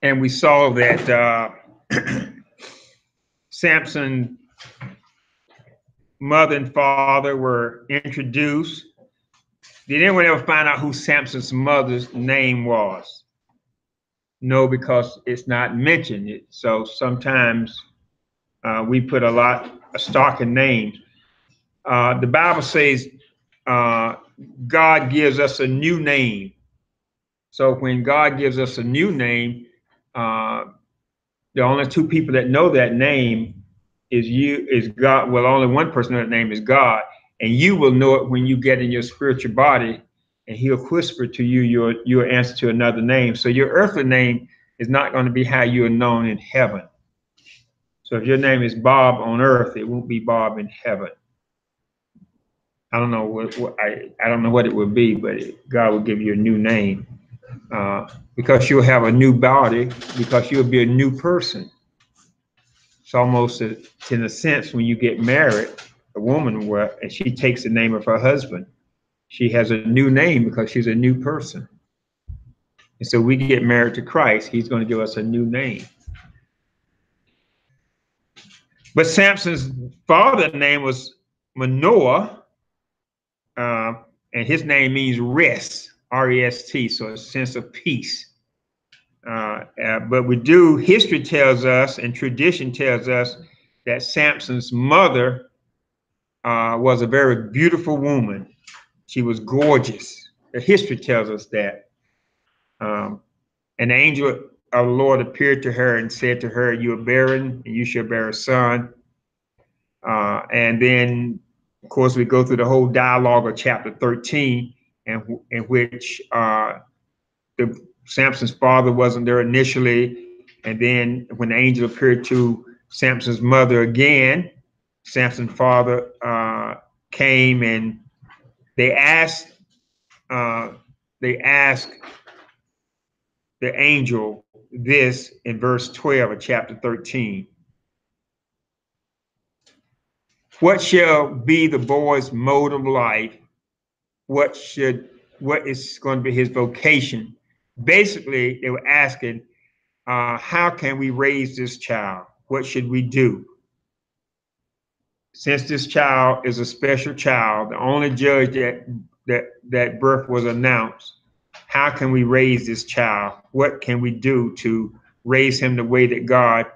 And we saw that Samson's mother and father were introduced. Did anyone ever find out who Samson's mother's name was? No, because it's not mentioned. So sometimes we put a stock in names. The Bible says God gives us a new name. So when God gives us a new name, the only two people that know that name is God. Well, only one person knows that name is God, and you will know it when you get in your spiritual body, and He'll whisper to you your answer to another name. So your earthly name is not going to be how you are known in heaven. So if your name is Bob on earth, it won't be Bob in heaven. I don't know I don't know what it would be, but God will give you a new name because you'll have a new body, because you'll be a new person. It's almost in a sense when you get married, a woman and she takes the name of her husband, she has a new name because she's a new person. And so we get married to Christ, He's going to give us a new name. But Samson's father's name was Manoah, and his name means rest, R-E-S-T, so a sense of peace. But history tells us and tradition tells us that Samson's mother was a very beautiful woman. She was gorgeous. The history tells us that. An angel of the Lord appeared to her and said to her, "You are barren, and you shall bear a son." And then, of course, we go through the whole dialogue of chapter 13, in which Samson's father wasn't there initially. And then when the angel appeared to Samson's mother again, Samson's father came, and they asked the angel this in verse 12 of chapter 13. What shall be the boy's mode of life? What is going to be his vocation? Basically, they were asking, how can we raise this child? What should we do? Since this child is a special child, the only judge that birth was announced, how can we raise this child? What can we do to raise him the way that God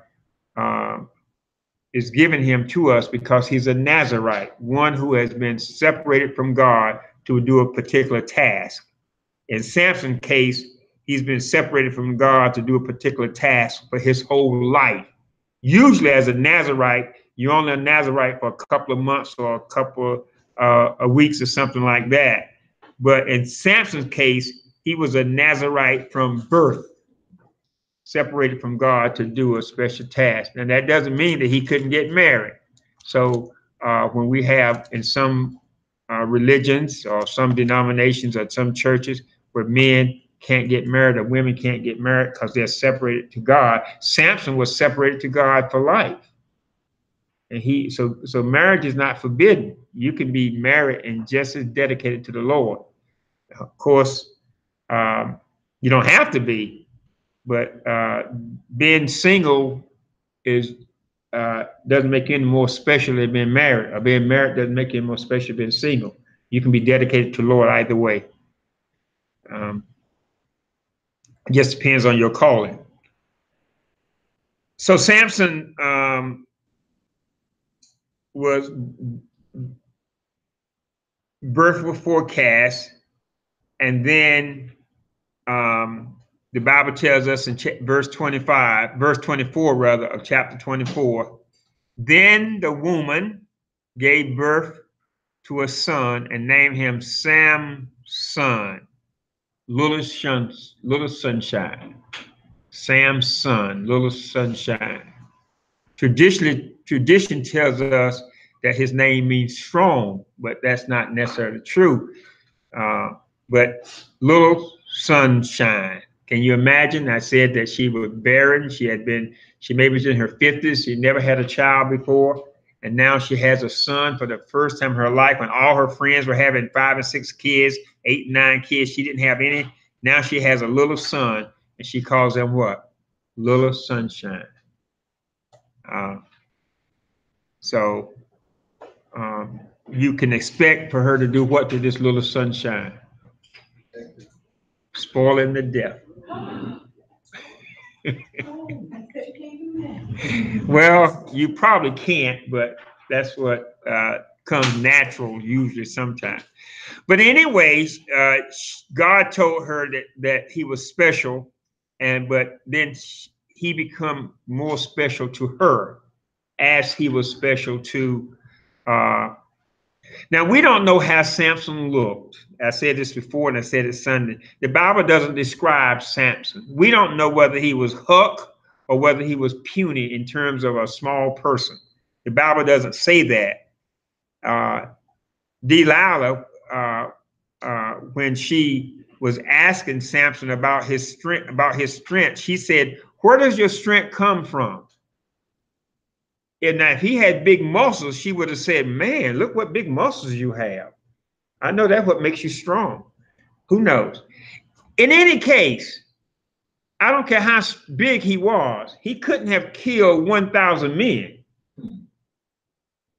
is giving him to us, because he's a Nazarite, one who has been separated from God to do a particular task. In Samson's case, he's been separated from God to do a particular task for his whole life. Usually as a Nazarite, you're only a Nazarite for a couple of months or a couple of weeks or something like that. But in Samson's case, he was a Nazarite from birth, separated from God to do a special task. And that doesn't mean that he couldn't get married. So when we have in some religions or some denominations or some churches where men can't get married or women can't get married because they're separated to God, Samson was separated to God for life. And so marriage is not forbidden. You can be married and just as dedicated to the Lord. Of course, you don't have to be, but being single doesn't make you any more special than being married, or being married doesn't make you any more special than being single. You can be dedicated to the Lord either way. It just depends on your calling. So Samson was birth was forecast, and then the Bible tells us in verse 24 rather, of chapter 24, then the woman gave birth to a son and named him Samson, little sunshine. Samson, little sunshine. Tradition tells us that his name means strong, but that's not necessarily true. But little sunshine. Can you imagine? I said that she was barren. She maybe was in her 50s. She never had a child before. And now she has a son for the first time in her life, when all her friends were having 5 and 6 kids, 8 and 9 kids. She didn't have any. Now she has a little son, and she calls him what? Little Sunshine. So you can expect for her to do what to this little Sunshine? Spoiling the death. Well, you probably can't, but that's what comes natural usually sometimes. But anyways, God told her that he was special, but then he become more special to her as he was special to. Now, we don't know how Samson looked. I said this before, and I said it Sunday. The Bible doesn't describe Samson. We don't know whether he was Huck or whether he was puny in terms of a small person. The Bible doesn't say that. Delilah, when she was asking Samson about his strength, she said, "Where does your strength come from?" And now, if he had big muscles, she would have said, "Man, look what big muscles you have. I know that's what makes you strong." Who knows? In any case, I don't care how big he was, he couldn't have killed 1,000 men.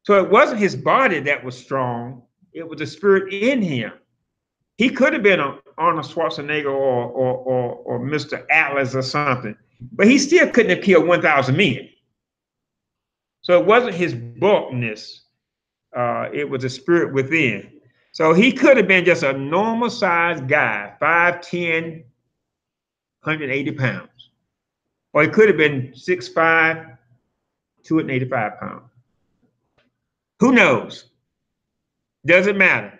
So it wasn't his body that was strong. It was the spirit in him. He could have been Arnold Schwarzenegger or Mr. Atlas or something, but he still couldn't have killed 1,000 men. So it wasn't his bulkiness. It was the spirit within. So he could have been just a normal sized guy, 5'10", 180 pounds. Or he could have been 6'5", 285 pounds. Who knows? Doesn't matter.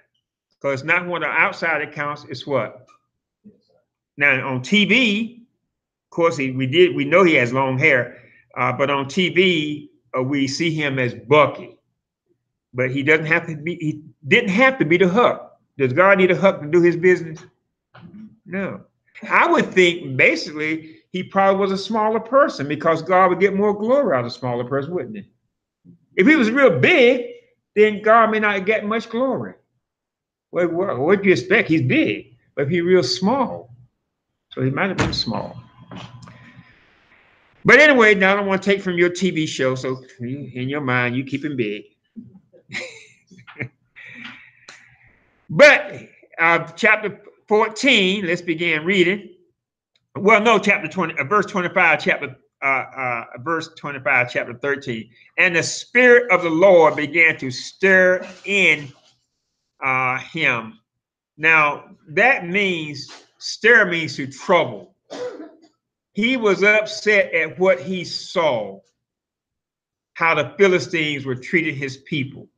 Because it's not what the outside it counts, it's what? Now on TV, of course, we know he has long hair, but on TV, we see him as Bucky. But he didn't have to be the Huck. Does God need a Huck to do his business? No. I would think basically he probably was a smaller person, because God would get more glory out of a smaller person, wouldn't he? If he was real big, then God may not get much glory. Well, what do you expect? He's big. But if he's real small, so he might have been small. But anyway, now I don't want to take from your TV show, so in your mind, you keep him big. But chapter 14, let's begin reading. Well, no, chapter 20, verse 25, verse 25, chapter 13. And the Spirit of the Lord began to stir in him. Now, that means, stir means to trouble. He was upset at what he saw, how the Philistines were treating his people.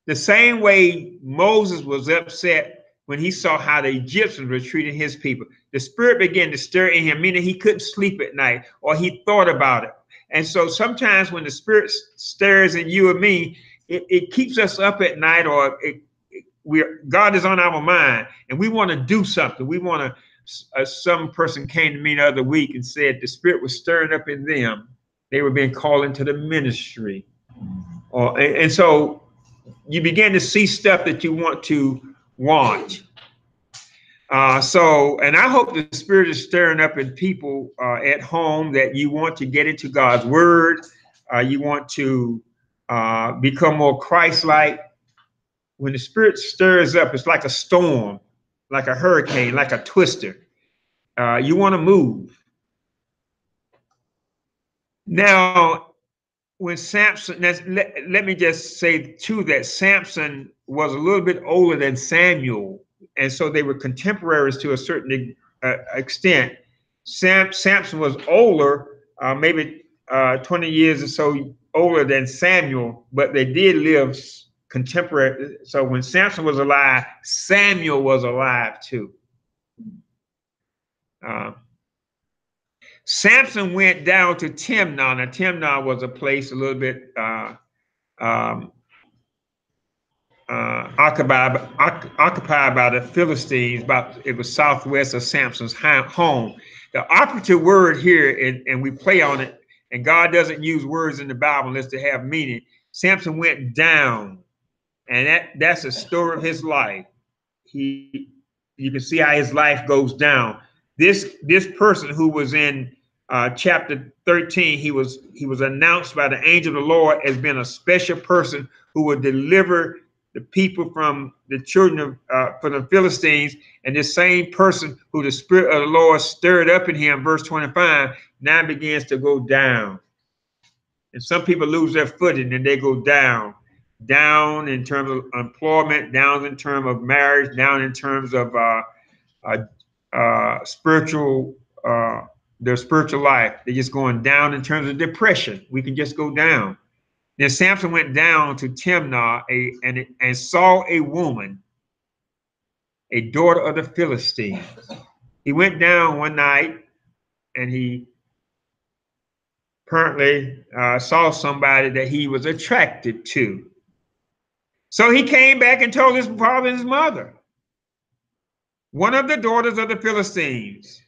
The same way Moses was upset when he saw how the Egyptians were treating his people. The Spirit began to stir in him, meaning he couldn't sleep at night, or he thought about it. And so sometimes when the Spirit stirs in you and me, it keeps us up at night, or God is on our mind, and we want to do something. We want to. Some person came to me the other week and said the Spirit was stirring up in them. They were being called into the ministry, and so you begin to see stuff that you want to watch. And I hope the Spirit is stirring up in people at home, that you want to get into God's Word. You want to become more Christ-like. When the Spirit stirs up, it's like a storm, like a hurricane, like a twister. You want to move. Now, when Samson, let me just say too that Samson was a little bit older than Samuel, and so they were contemporaries to a certain extent. Samson was older, maybe 20 years or so older than Samuel, but they did live contemporary. So when Samson was alive, Samuel was alive too. Samson went down to Timnah. Now, Timnah was a place a little bit occupied by the Philistines. It was southwest of Samson's home. The operative word here, and we play on it, and God doesn't use words in the Bible unless they have meaning. Samson went down, and that's a story of his life. You can see how his life goes down. This person who was in chapter 13, he was announced by the angel of the Lord as being a special person who would deliver the people from the children of from the Philistines. And this same person who the Spirit of the Lord stirred up in him, verse 25, now begins to go down. And some people lose their footing and they go down in terms of employment, down in terms of marriage, down in terms of spiritual, their spiritual life. They're just going down in terms of depression. We can just go down. Then Samson went down to Timnah and saw a woman, a daughter of the Philistines. He went down one night and he apparently saw somebody that he was attracted to. So he came back and told his father and his mother, one of the daughters of the Philistines.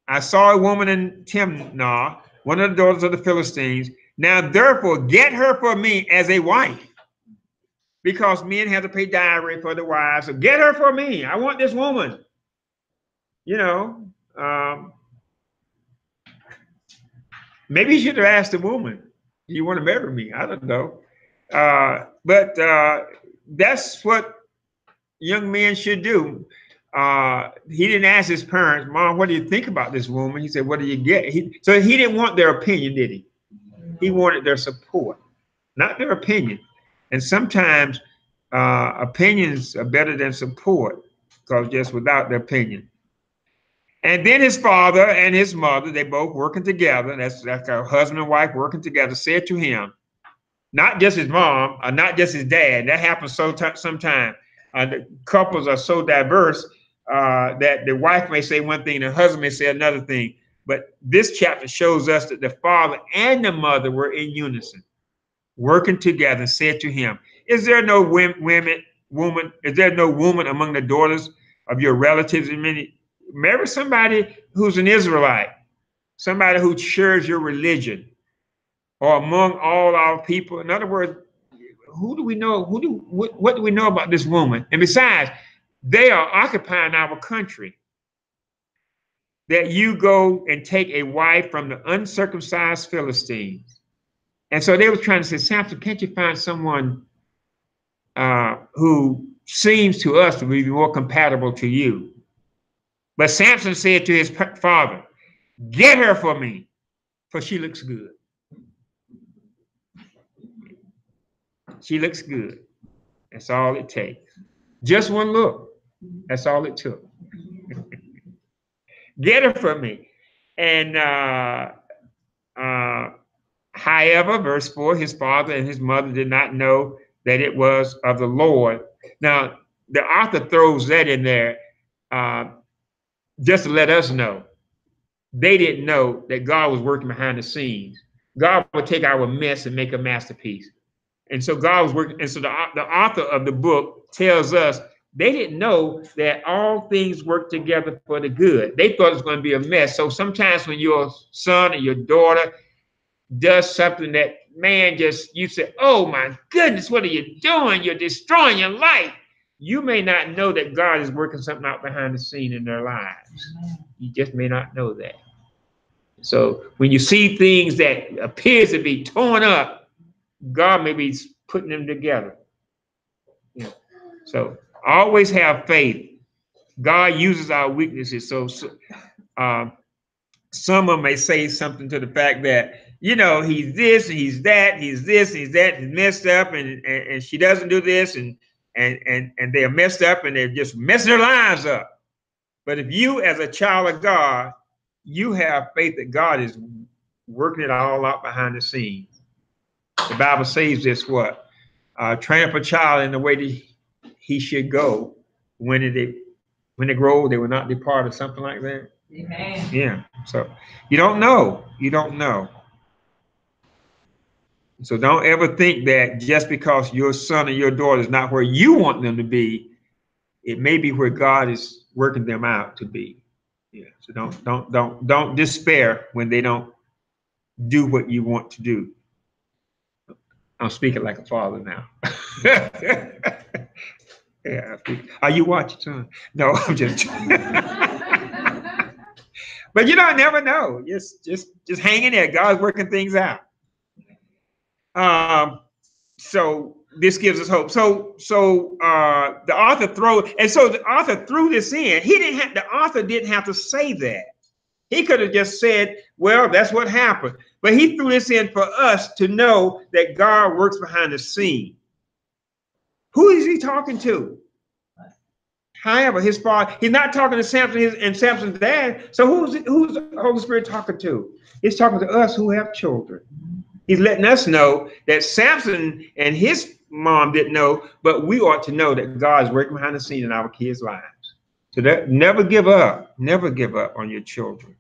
I saw a woman in Timnah, one of the daughters of the Philistines. Now, therefore, get her for me as a wife, because men have to pay dowry for the wives. So get her for me. I want this woman. Maybe you should have asked the woman, do you want to marry me? I don't know. But that's what young men should do. He didn't ask his parents, Mom, what do you think about this woman? He said, what do you get? So he didn't want their opinion, did he? He wanted their support, not their opinion. And sometimes opinions are better than support, because just without their opinion. And then his father and his mother, they both working together. That's a husband and wife working together, said to him, not just his mom, or not just his dad. That happens sometimes. The couples are so diverse that the wife may say one thing, the husband may say another thing. But this chapter shows us that the father and the mother were in unison, working together, and said to him, is there no woman among the daughters of your relatives? Marry somebody who's an Israelite, somebody who shares your religion, or among all our people. In other words, who do we know? What do we know about this woman? And besides, they are occupying our country. That you go and take a wife from the uncircumcised Philistines. And so they were trying to say, Samson, can't you find someone who seems to us to be more compatible to you? But Samson said to his father, get her for me, for she looks good. She looks good. That's all it takes. Just one look. That's all it took. Get her for me. And however, verse 4, his father and his mother did not know that it was of the Lord. Now, the author throws that in there just to let us know. They didn't know that God was working behind the scenes. God would take our mess and make a masterpiece. And so God was working. And so the author of the book tells us they didn't know that all things work together for the good. They thought it was going to be a mess. So sometimes when your son or your daughter does something that, man, you say, oh my goodness, what are you doing? You're destroying your life. You may not know that God is working something out behind the scene in their lives. You just may not know that. So when you see things that appears to be torn up, God may be putting them together. Yeah. So always have faith. God uses our weaknesses. So someone may say something to the fact that, he's this, and he's that, he's this, he's that, he's messed up, and she doesn't do this, and they're messed up, and they're just messing their lives up. But if you, as a child of God, you have faith that God is working it all out behind the scenes. The Bible says this, train up a child in the way that he should go. When they grow old, they will not depart, or something like that. Amen. Yeah. So you don't know. You don't know. So don't ever think that just because your son or your daughter is not where you want them to be, it may be where God is working them out to be. Yeah. So don't despair when they don't do what you want to do. I'm speaking like a father now. Yeah. Are you watching, son? No, I'm just. But you don't never know. Just hang in there. God's working things out. So this gives us hope. The author threw this in. The author didn't have to say that. He could have just said, well, that's what happened. But he threw this in for us to know that God works behind the scene. Who is he talking to? However, his father, he's not talking to Samson and Samson's dad. So who's the Holy Spirit talking to? He's talking to us who have children. He's letting us know that Samson and his mom didn't know, but we ought to know that God is working behind the scene in our kids' lives. So that never give up on your children.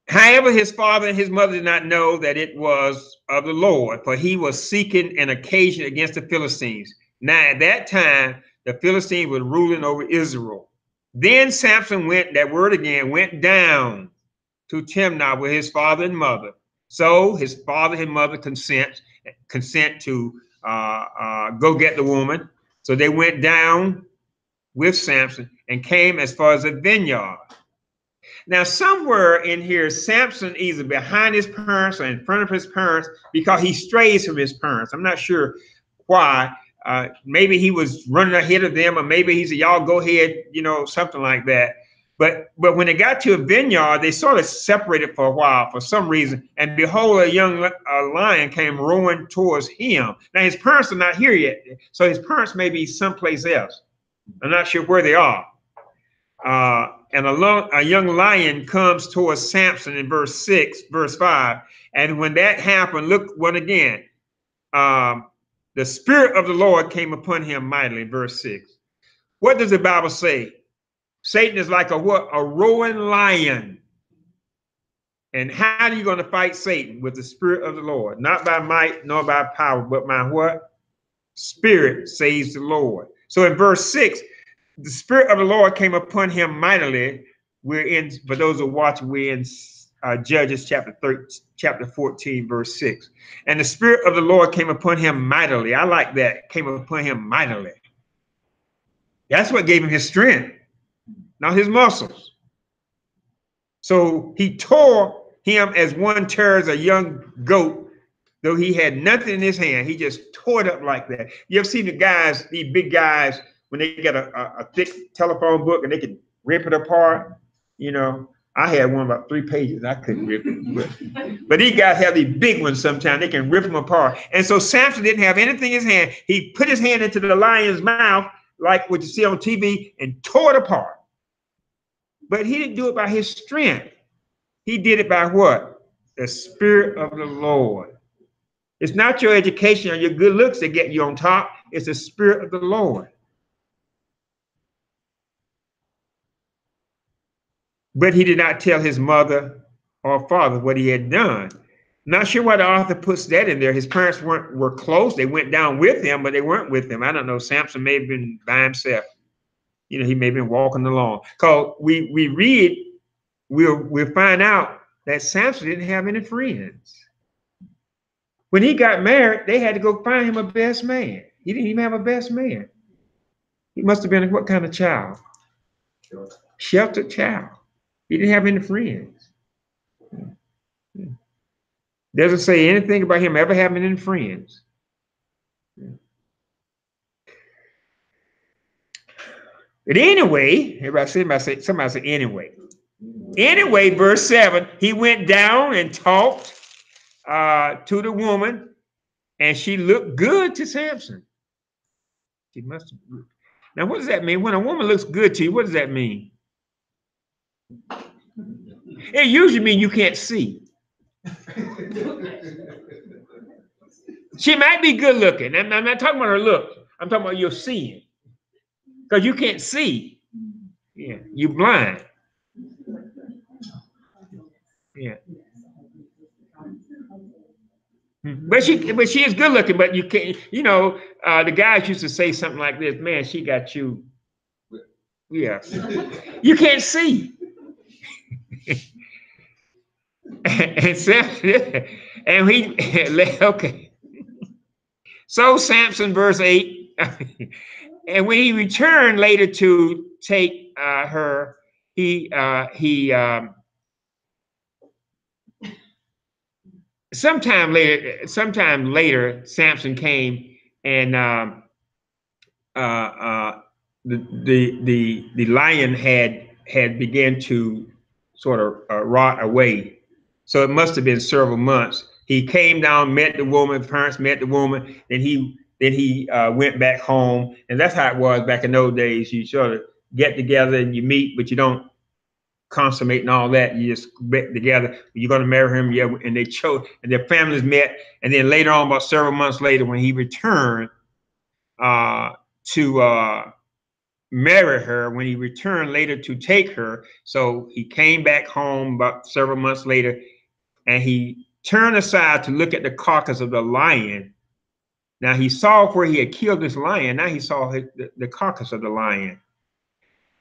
However, his father and his mother did not know that it was of the Lord, for he was seeking an occasion against the Philistines. Now, at that time, the Philistines were ruling over Israel. Then Samson went down to Timnah with his father and mother. So his father and mother consent to go get the woman. So they went down with Samson and came as far as a vineyard. Now, somewhere in here, Samson either behind his parents or in front of his parents because he strays from his parents. I'm not sure why. Maybe he was running ahead of them, or maybe he said, y'all go ahead, something like that. But when they got to a vineyard, they sort of separated for a while for some reason. And behold, a young lion came roaring towards him. Now, his parents are not here yet. So his parents may be someplace else. I'm not sure where they are. And a young lion comes towards Samson in verse 5. And when that happened, look what again. The Spirit of the Lord came upon him mightily, verse 6. What does the Bible say? Satan is like a roaring lion. And how are you going to fight Satan? With the Spirit of the Lord. Not by might nor by power, but by what? Spirit, says the Lord. So in verse 6, the Spirit of the Lord came upon him mightily. For those who are watching, we're in Judges chapter 14, verse 6. And the Spirit of the Lord came upon him mightily. I like that. Came upon him mightily. That's what gave him his strength, not his muscles. So he tore him as one tears a young goat, though he had nothing in his hand. He just tore it up like that. You ever seen these big guys, when they get a thick telephone book and they can rip it apart? I had one about 3 pages. I couldn't rip it. But these guys have these big ones sometimes. They can rip them apart. And so Samson didn't have anything in his hand. He put his hand into the lion's mouth, like what you see on TV, and tore it apart. But he didn't do it by his strength. He did it by what? The Spirit of the Lord. It's not your education or your good looks that get you on top. It's the Spirit of the Lord. But he did not tell his mother or father what he had done. Not sure why the author puts that in there. His parents were close. They went down with him, but they weren't with him. I don't know. Samson may have been by himself. He may have been walking along. Because we'll find out that Samson didn't have any friends. When he got married, they had to go find him a best man. He didn't even have a best man. He must have been what kind of child? Sheltered child. He didn't have any friends. Doesn't say anything about him ever having any friends. But anyway, somebody say anyway. Anyway, verse 7, he went down and talked to the woman, and she looked good to Samson. She must have. Now, what does that mean? When a woman looks good to you, what does that mean? It usually means you can't see. She might be good looking. I'm not talking about her look. I'm talking about your seeing. Because you can't see. Yeah, you're blind. Yeah. But she is good looking, but you can't, the guys used to say something like this, man, she got you. Yeah. You can't see. And Samson, and okay. So Samson, verse 8, and when he returned later to take her, he sometime later, Samson came and uh, uh, the lion had began to sort of rot away. So it must have been several months. He came down, met the woman, parents met the woman, then he went back home, and that's how it was back in those days. You sort of get together and you meet, but you don't consummate and all that. You just get together. You're going to marry him, yeah. And they chose, and their families met, and then later on, about several months later, when he returned to marry her, when he returned later to take her, so he came back home about several months later, and he turned aside to look at the carcass of the lion. Now he saw where he had killed this lion. Now he saw the carcass of the lion.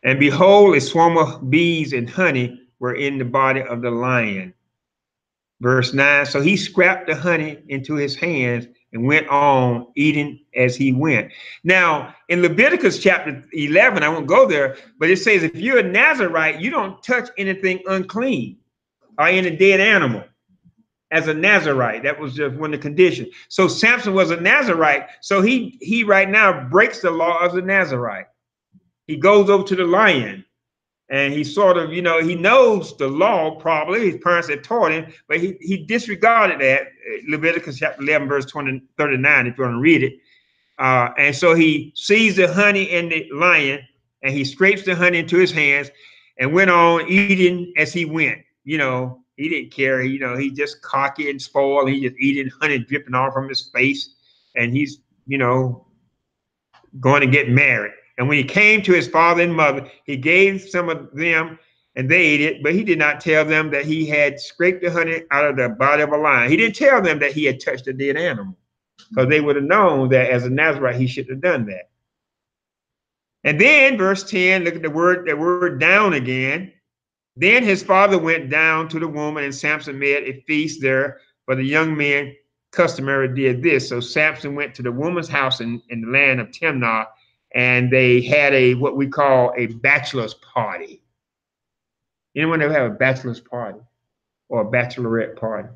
And behold, a swarm of bees and honey were in the body of the lion. Verse 9, so he scraped the honey into his hands and went on eating as he went. Now, in Leviticus chapter 11, I won't go there, but it says if you're a Nazarite, you don't touch anything unclean or any dead animal as a Nazarite. That was just one of the conditions. So Samson was a Nazarite. So he right now breaks the law of the Nazarite. He goes over to the lion. And he sort of, he knows the law probably. His parents had taught him, but he disregarded that. Leviticus chapter 11, verse 39, if you want to read it. And so he sees the honey in the lion, and he scrapes the honey into his hands and went on eating as he went. He didn't care. He just cocky and spoiled. He just eating honey dripping off from his face. And he's, going to get married. And when he came to his father and mother, he gave some of them and they ate it, but he did not tell them that he had scraped the honey out of the body of a lion. He didn't tell them that he had touched a dead animal, because they would have known that as a Nazarite, he shouldn't have done that. And then verse 10, look at the word down again. Then his father went down to the woman, and Samson made a feast there, for the young men customary did this. So Samson went to the woman's house in the land of Timnah, and they had what we call a bachelor's party. Anyone ever have a bachelor's party or a bachelorette party?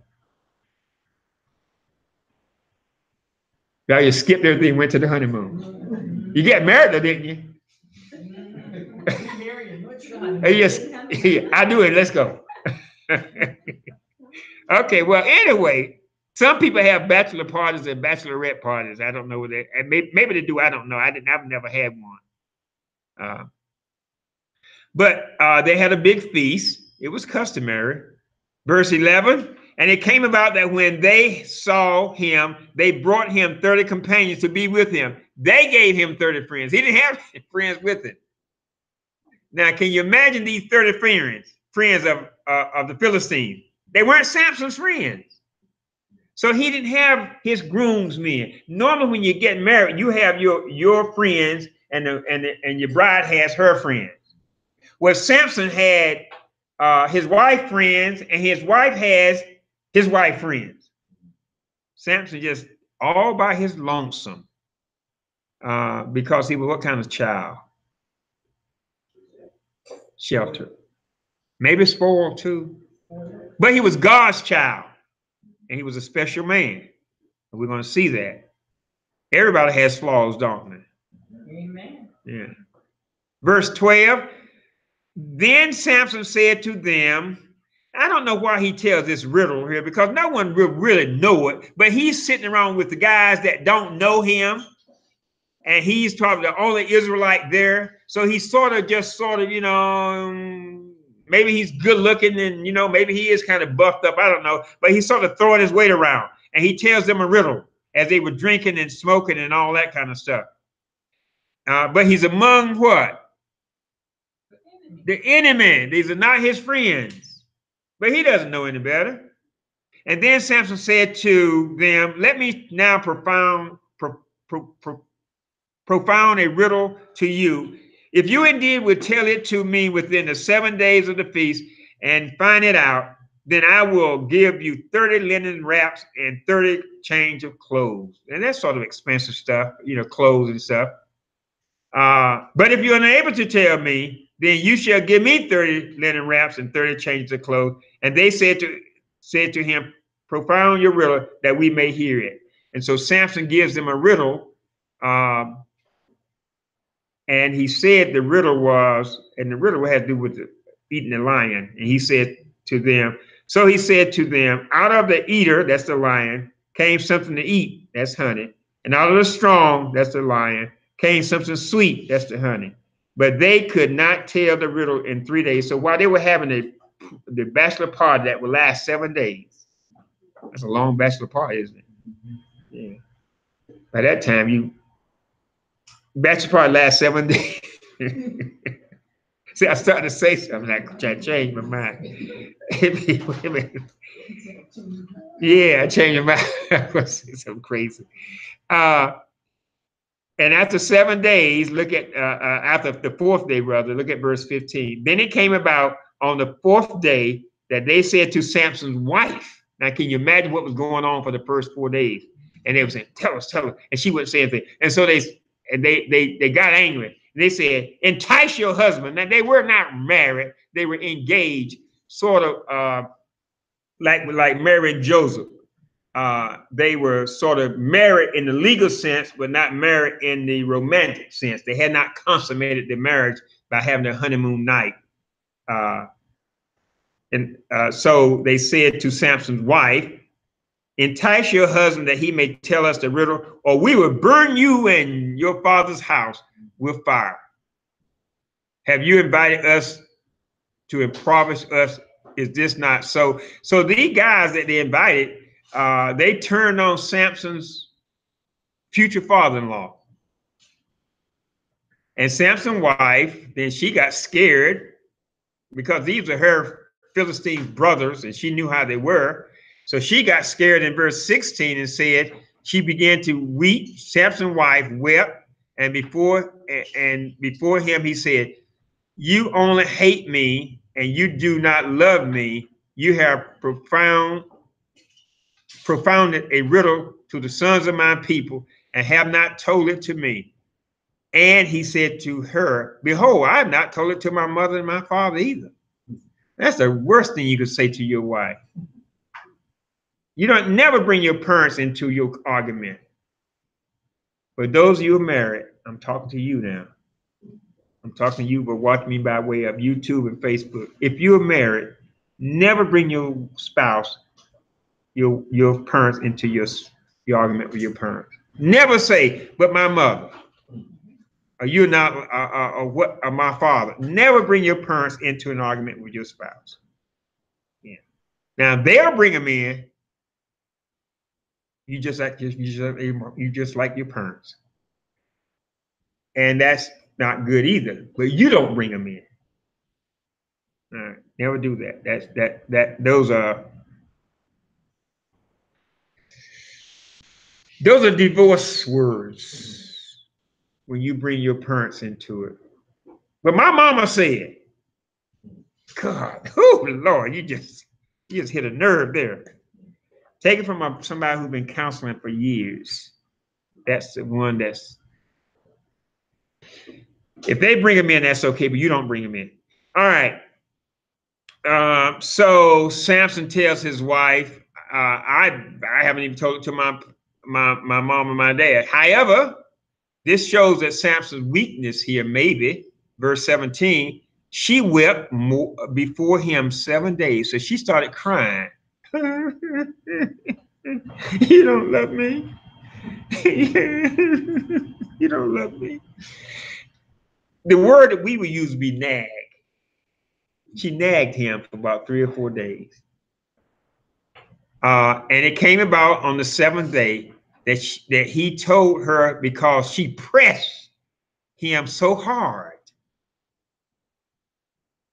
Now you skipped everything, went to the honeymoon. You got married though, didn't you? Yes, I do it. Let's go. Okay, well, anyway, some people have bachelor parties and bachelorette parties. I don't know what maybe they do. I don't know. I've never had one. But they had a big feast. It was customary. Verse 11, and it came about that when they saw him, they brought him 30 companions to be with him. They gave him 30 friends. He didn't have friends with him. Now, can you imagine these 30 friends of the Philistines? They weren't Samson's friends. So he didn't have his groomsmen. Normally, when you get married, you have your friends, and your bride has her friends. Well, Samson had his wife friends, and his wife has his wife friends. Samson just all by his lonesome, because he was what kind of child? Sheltered, maybe spoiled too, but he was God's child, and he was a special man. And we're going to see that. Everybody has flaws, don't they? Amen. Yeah. Verse 12. Then Samson said to them, I don't know why he tells this riddle here, because no one will really know it, but he's sitting around with the guys that don't know him, and he's probably the only Israelite there. So he's sort of, maybe he's good looking, and, maybe he is kind of buffed up. I don't know, but he's sort of throwing his weight around, and he tells them a riddle as they were drinking and smoking and all that kind of stuff. But he's among what? The enemy. These are not his friends, but he doesn't know any better. And then Samson said to them, let me now propound a riddle to you. If you indeed would tell it to me within the 7 days of the feast and find it out, then I will give you 30 linen wraps and 30 change of clothes. And that's sort of expensive stuff, you know, clothes and stuff. But if you're unable to tell me, then you shall give me 30 linen wraps and 30 changes of clothes. And they said to him, propound your riddle that we may hear it. And so Samson gives them a riddle. And he said the riddle was, and the riddle had to do with eating the lion. And he said to them, so he said to them, out of the eater, that's the lion, came something to eat, that's honey. And out of the strong, that's the lion, came something sweet, that's the honey. But they could not tell the riddle in 3 days. So while they were having the bachelor party that would last 7 days, that's a long bachelor party, isn't it? Yeah. By that time, bachelor party lasts 7 days. See, I started to say something like I changed my mind. Yeah, I changed my mind. I was saying something crazy. And after 7 days, look at after the fourth day, brother, look at verse 15. Then it came about on the fourth day that they said to Samson's wife. Now, can you imagine what was going on for the first 4 days? And they were saying, tell us. And she wouldn't say anything. And so they got angry. They said, entice your husband. Now, they were not married. They were engaged, sort of like Mary and Joseph. They were sort of married in the legal sense, but not married in the romantic sense. They had not consummated the marriage by having their honeymoon night. So they said to Samson's wife, entice your husband that he may tell us the riddle, or we will burn you and your father's house with fire. Have you invited us to impoverish us? Is this not so? So these guys that they invited, they turned on Samson's future father-in-law. And Samson's wife, then she got scared because these are her Philistine brothers and she knew how they were. So she got scared in verse 16 and said, she began to weep. Samson's wife wept, and before him he said, you only hate me and you do not love me. You have propounded a riddle to the sons of my people and have not told it to me. And he said to her, behold, I have not told it to my mother and my father either. That's the worst thing you could say to your wife. You don't never bring your parents into your argument. For those of you who are married, I'm talking to you now. I'm talking to you, but watch me by way of YouTube and Facebook. If you're married, never bring your spouse, your parents into your argument with your parents. Never say, but my mother, or you're not, or my father. Never bring your parents into an argument with your spouse. Yeah. Now they'll bring them in. You just like your parents, and that's not good either. But you don't bring them in. All right, never do that. Those are divorce words when you bring your parents into it. But my mama said, God, oh Lord, you just hit a nerve there. Take it from somebody who's been counseling for years. That's the one that's, if they bring them in, that's okay, but you don't bring them in. All right. So Samson tells his wife, I haven't even told it to my mom and my dad. However, this shows that Samson's weakness here, maybe, verse 17, she wept before him 7 days. So she started crying. You don't love me. You don't love me. The word that we would use would be nag. She nagged him for about 3 or 4 days. And it came about on the 7th day that he told her because she pressed him so hard.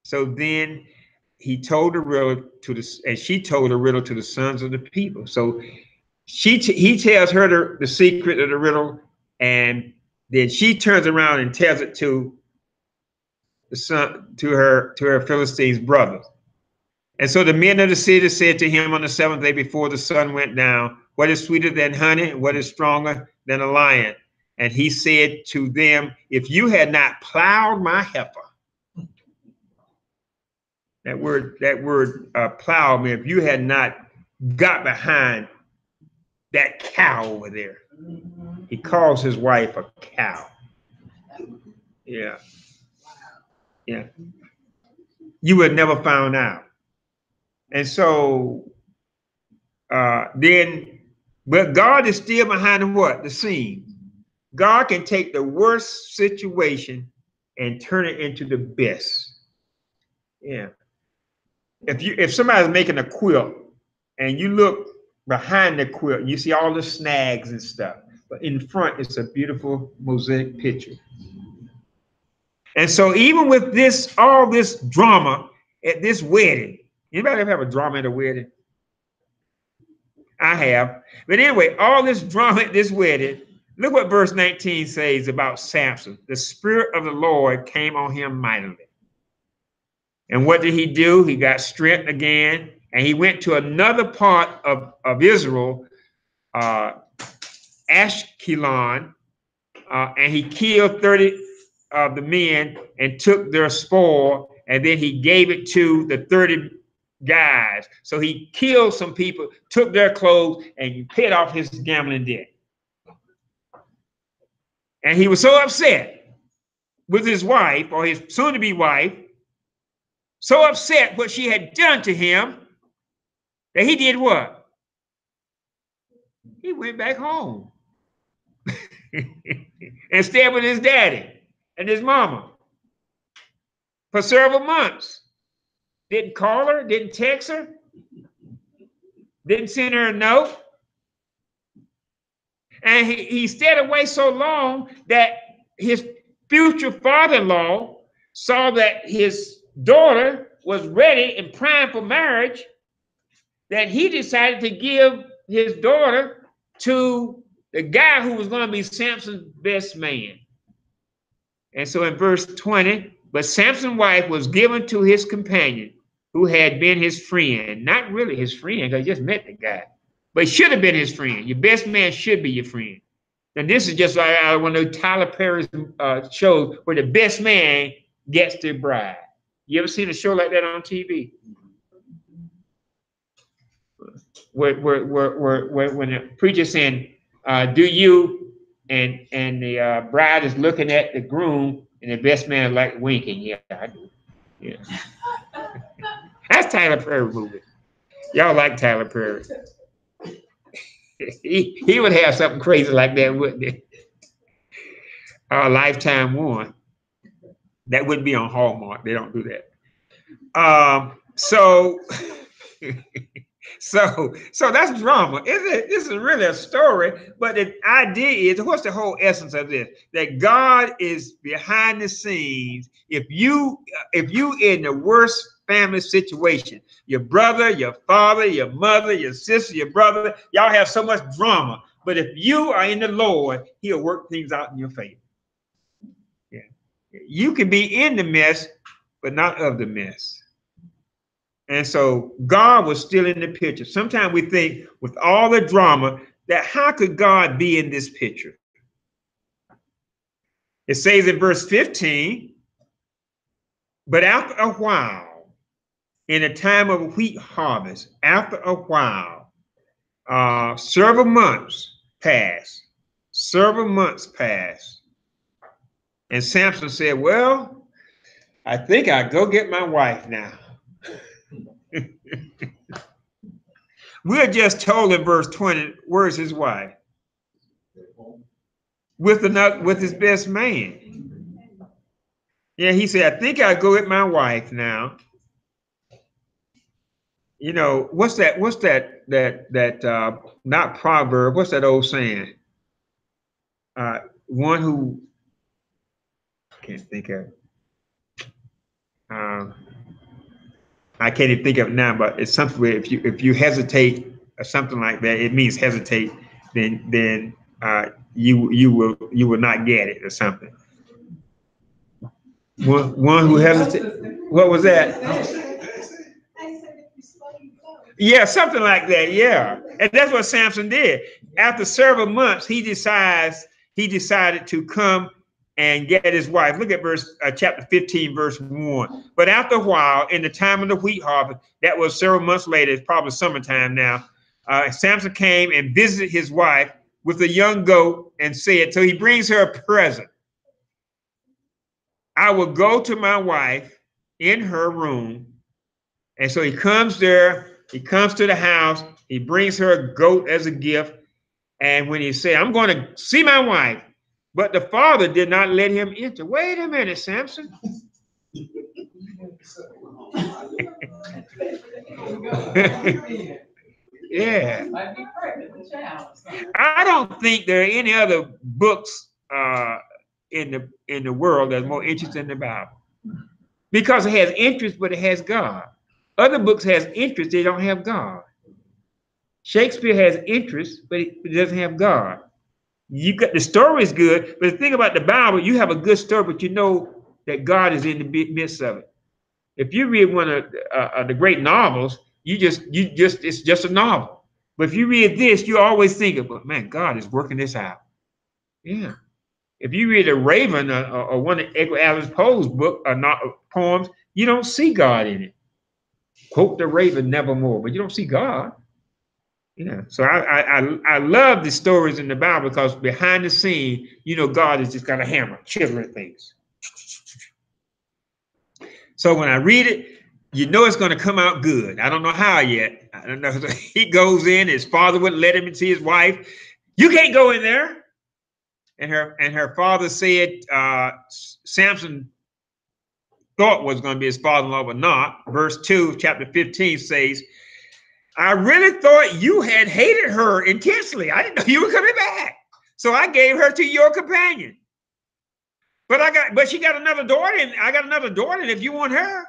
So then he told the riddle and she told the riddle to the sons of the people. So he tells her the secret of the riddle, and then she turns around and tells it to her Philistines brothers. And so the men of the city said to him on the seventh day before the sun went down, what is sweeter than honey? What is stronger than a lion? And he said to them, if you had not plowed my heifer, that word plow, if you had not got behind that cow over there. He calls his wife a cow. Yeah. Yeah. You would never found out. And so but God is still behind what? The scenes. God can take the worst situation and turn it into the best. Yeah. If somebody's making a quilt and you look behind the quilt, you see all the snags and stuff. But in front, it's a beautiful mosaic picture. And so even with this, all this drama at this wedding, anybody ever have a drama at a wedding? I have. But anyway, all this drama at this wedding, look what verse 19 says about Samson. The Spirit of the Lord came on him mightily. And what did he do? He got strength again, and he went to another part of Israel, Ashkelon, and he killed 30 of the men and took their spoil, and then he gave it to the 30 guys. So he killed some people, took their clothes, and paid off his gambling debt. And he was so upset with his wife, or his soon-to-be wife, so upset what she had done to him, that he did what? He went back home and stayed with his daddy and his mama for several months. Didn't call her, didn't text her, didn't send her a note. And he stayed away so long that his future father-in-law saw that his daughter was ready and primed for marriage, that he decided to give his daughter to the guy who was going to be Samson's best man. And so in verse 20, but Samson's wife was given to his companion, who had been his friend. Not really his friend, because he just met the guy. But he should have been his friend. Your best man should be your friend. And this is just like one of those Tyler Perry's shows where the best man gets the bride. You ever seen a show like that on TV? Where when the preacher's saying, do you, and the bride is looking at the groom, and the best man is like winking. Yeah, I do. Yeah. That's Tyler Perry movie. Y'all like Tyler Perry. he would have something crazy like that, wouldn't he? Lifetime one. That wouldn't be on Hallmark. They don't do that. So that's drama, isn't it? This is really a story, but the idea is, what's the whole essence of this? That God is behind the scenes. If you in the worst family situation, your brother, your father, your mother, your sister, your brother, y'all have so much drama. But if you are in the Lord, he'll work things out in your favor. Yeah. You can be in the mess, but not of the mess. And so God was still in the picture. Sometimes we think with all the drama that how could God be in this picture? It says in verse 15, but after a while, in a time of wheat harvest, after a while, several months passed. And Samson said, well, I think I'll go get my wife now. We're just told in verse 20, where's his wife? With his best man. Yeah, he said, I think I'll go with my wife now. You know, what's that not proverb, what's that old saying? One who I can't think of. I can't even think of it now, but it's something where if you hesitate or something like that, it means hesitate. Then you will not get it or something. One who hesitates. What was that? Yeah, something like that. Yeah, and that's what Samson did. After several months, he decided to come and get his wife. Look at chapter 15, verse 1. But after a while, in the time of the wheat harvest, that was several months later. It's probably summertime now. Samson came and visited his wife with a young goat and said, so he brings her a present. I will go to my wife in her room. And so he comes there, he comes to the house, he brings her a goat as a gift. And when he said, I'm going to see my wife, but the father did not let him enter. Wait a minute, Samson. Yeah. I don't think there are any other books in the world that's more interesting than the Bible. Because it has interest, but it has God. Other books has interest, they don't have God. Shakespeare has interest, but it doesn't have God. You got the story is good, but the thing about the Bible, you have a good story, but you know that God is in the midst of it. If you read one of the great novels, it's just a novel. But if you read this, you always think about, man, God is working this out. Yeah. If you read a Raven or one of Edgar Allan Poe's book or not poems, you don't see God in it. Quote the Raven nevermore, but you don't see God. Yeah. So I love the stories in the Bible because behind the scene, you know, God has just got a hammer, chiseling things. So when I read it, you know it's going to come out good. I don't know how yet. I don't know. He goes in, his father wouldn't let him see his wife. You can't go in there. And her father said, Samson thought was going to be his father-in-law, but not. Verse 2, chapter 15 says, I really thought you had hated her intensely. I didn't know you were coming back. So I gave her to your companion. But she got another daughter, and I got another daughter, and if you want her,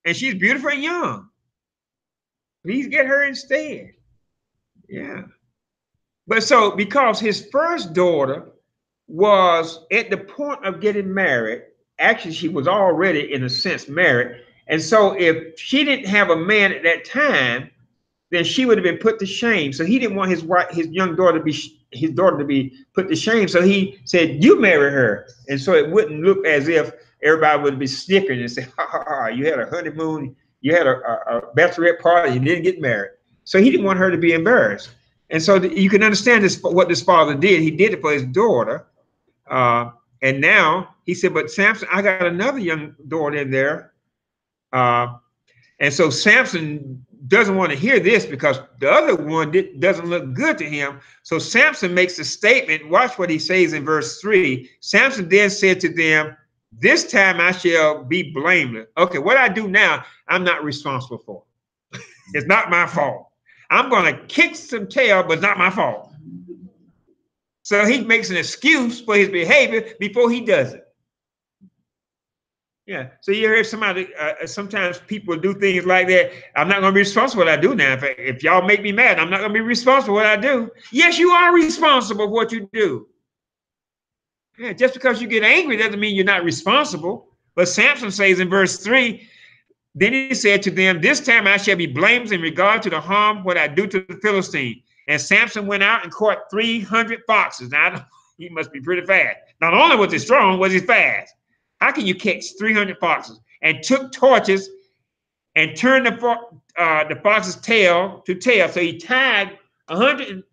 and she's beautiful and young, please get her instead. Yeah. But so because his first daughter was at the point of getting married, actually she was already in a sense married. And so if she didn't have a man at that time, then she would have been put to shame. So he didn't want his young daughter to be put to shame. So he said, "You marry her," and so it wouldn't look as if everybody would be snickering and say, "Ha ha ha! You had a honeymoon, you had a bachelorette party, you didn't get married." So he didn't want her to be embarrassed, and so you can understand this. What this father did, he did it for his daughter, and now he said, "But Samson, I got another young daughter in there." And so Samson doesn't want to hear this because the other one doesn't look good to him. So Samson makes a statement. Watch what he says in verse 3. Samson then said to them, this time I shall be blameless. Okay, what I do now, I'm not responsible for. It's not my fault. I'm going to kick some tail, but it's not my fault. So he makes an excuse for his behavior before he does it. Yeah. So you hear somebody, sometimes people do things like that. I'm not going to be responsible for what I do now. If y'all make me mad, I'm not going to be responsible for what I do. Yes, you are responsible for what you do. Yeah, just because you get angry doesn't mean you're not responsible. But Samson says in verse 3, then he said to them, this time I shall be blameless in regard to the harm what I do to the Philistine. And Samson went out and caught 300 foxes. Now, he must be pretty fast. Not only was he strong, was he fast. How can you catch 300 foxes? And took torches and turned the fox's tail to tail. So he tied 300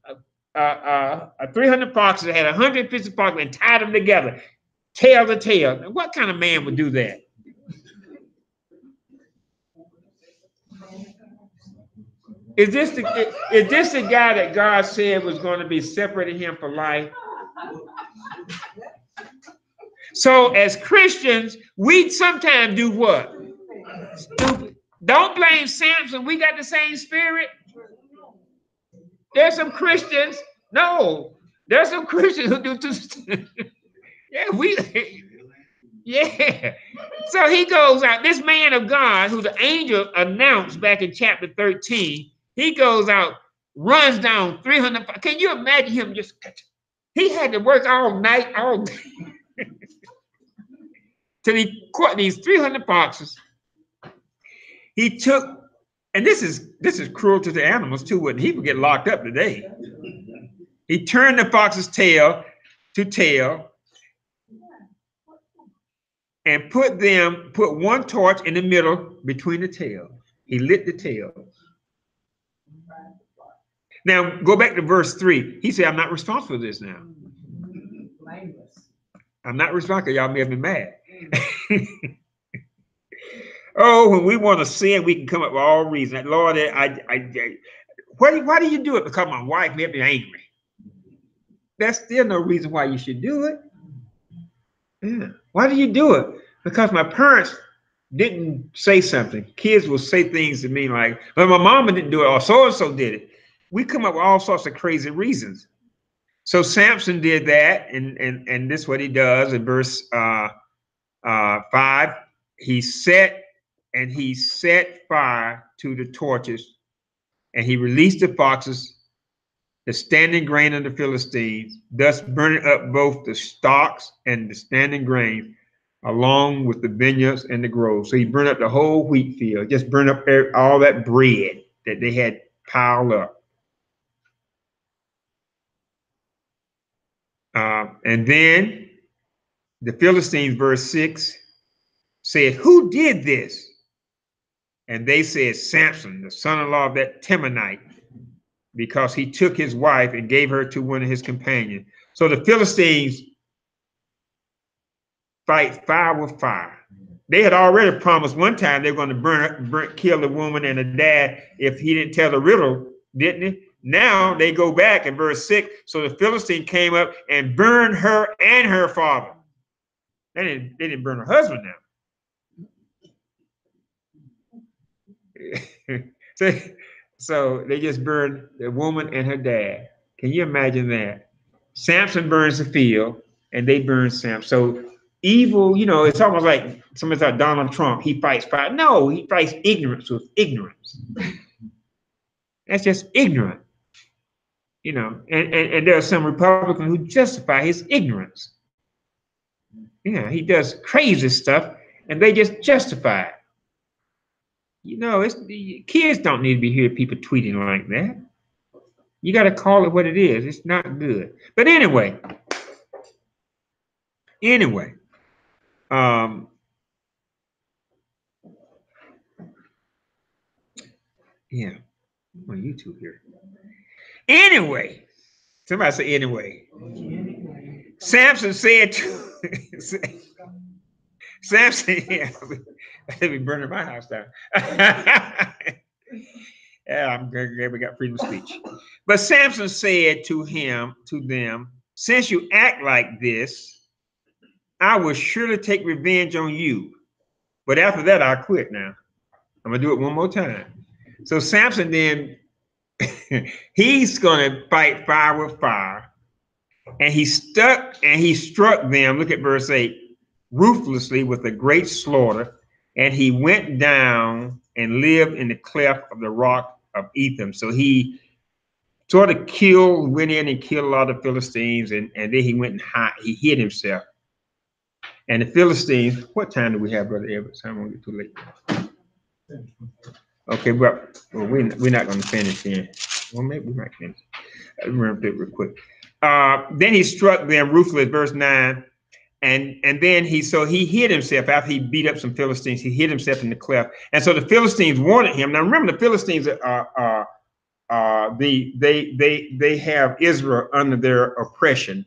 foxes, had 150 foxes, and tied them together, tail to tail. Now, what kind of man would do that? Is this the guy that God said was going to be separating him for life? So as Christians, we sometimes do what? Stupid. Don't blame Samson. We got the same spirit. There's some Christians. No, there's some Christians who do too. Yeah. So he goes out. This man of God, who the angel announced back in chapter 13, he goes out, runs down 300. Can you imagine him just? He had to work all night, all day, till he caught these 300 foxes. He took And this is cruel to the animals too. Wouldn't he would get locked up today? He turned the fox's tail to tail and put one torch in the middle between the tail. He lit the tail. Now go back to verse 3. He said, I'm not responsible for this now. I'm not responsible. Y'all may have been mad. Oh, when we want to sin, we can come up with all reasons. Lord, why do you do it? Because my wife made me angry. That's still no reason why you should do it. Yeah. Why do you do it? Because my parents didn't say something. Kids will say things to me like, well, my mama didn't do it, or so-and-so did it. We come up with all sorts of crazy reasons. So Samson did that, and this is what he does in verse 5. He set fire to the torches, and he released the foxes, the standing grain of the Philistines, thus burning up both the stalks and the standing grain, along with the vineyards and the groves. So he burned up the whole wheat field, just burned up all that bread that they had piled up. And then the Philistines, verse 6, said, who did this? And they said, Samson, the son-in-law of that Temanite, because he took his wife and gave her to one of his companions. So the Philistines fight fire with fire. They had already promised one time they were going to kill the woman and the dad if he didn't tell the riddle, didn't he? Now they go back in verse 6. So the Philistine came up and burned her and her father. They didn't burn her husband now. So they just burned the woman and her dad. Can you imagine that? Samson burns the field and they burn Samson. So evil, it's almost like somebody thought Donald Trump, he fights fire. No, he fights ignorance with ignorance. That's just ignorant. And there are some Republicans who justify his ignorance. He does crazy stuff and they just justify it. Kids don't need to be hearing people tweeting like that. You got to call it what it is. It's not good. But anyway, yeah, I'm on YouTube here. Anyway, somebody say anyway. Samson said to Samson, let me burn my house down. Yeah, I'm glad we got freedom of speech. But Samson said to them, since you act like this, I will surely take revenge on you. But after that, I'll quit now. I'm going to do it one more time. So Samson then, he's going to fight fire with fire. And he struck them, look at verse 8, ruthlessly with a great slaughter. And he went down and lived in the cleft of the rock of Etham. So he sort of went in and killed a lot of Philistines. And then he went and he hid himself. And the Philistines, what time do we have, Brother Everett? So I won't get too late. Okay, but we're not going to finish here. Well, maybe we might finish. I remember it real quick. Then he struck them ruthlessly, verse 9. And then he hid himself after he beat up some Philistines. He hid himself in the cleft. And so the Philistines wanted him. Now remember, the Philistines they have Israel under their oppression.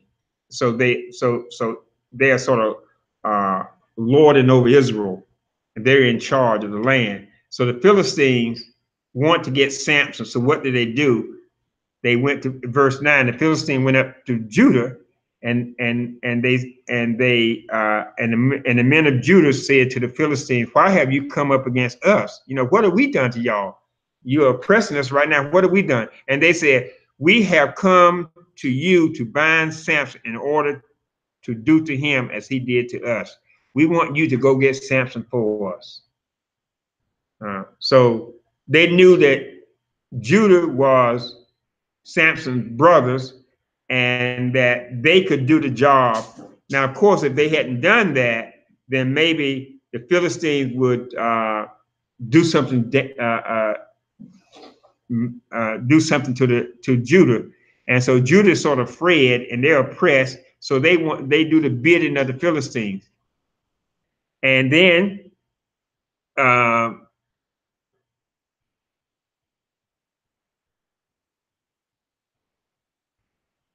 So they are sort of lording over Israel, and they're in charge of the land. So the Philistines want to get Samson. So what did they do? They went to verse 9. The Philistine went up to Judah, and the men of Judah said to the Philistines, "Why have you come up against us? What have we done to y'all? You are oppressing us right now. What have we done?" And they said, "We have come to you to bind Samson in order to do to him as he did to us. We want you to go get Samson for us." So they knew that Judah was Samson's brothers and that they could do the job. Now, of course, if they hadn't done that, then maybe the Philistines would do something do something to Judah. And so Judah sort of fled, and they're oppressed. So they do the bidding of the Philistines. And then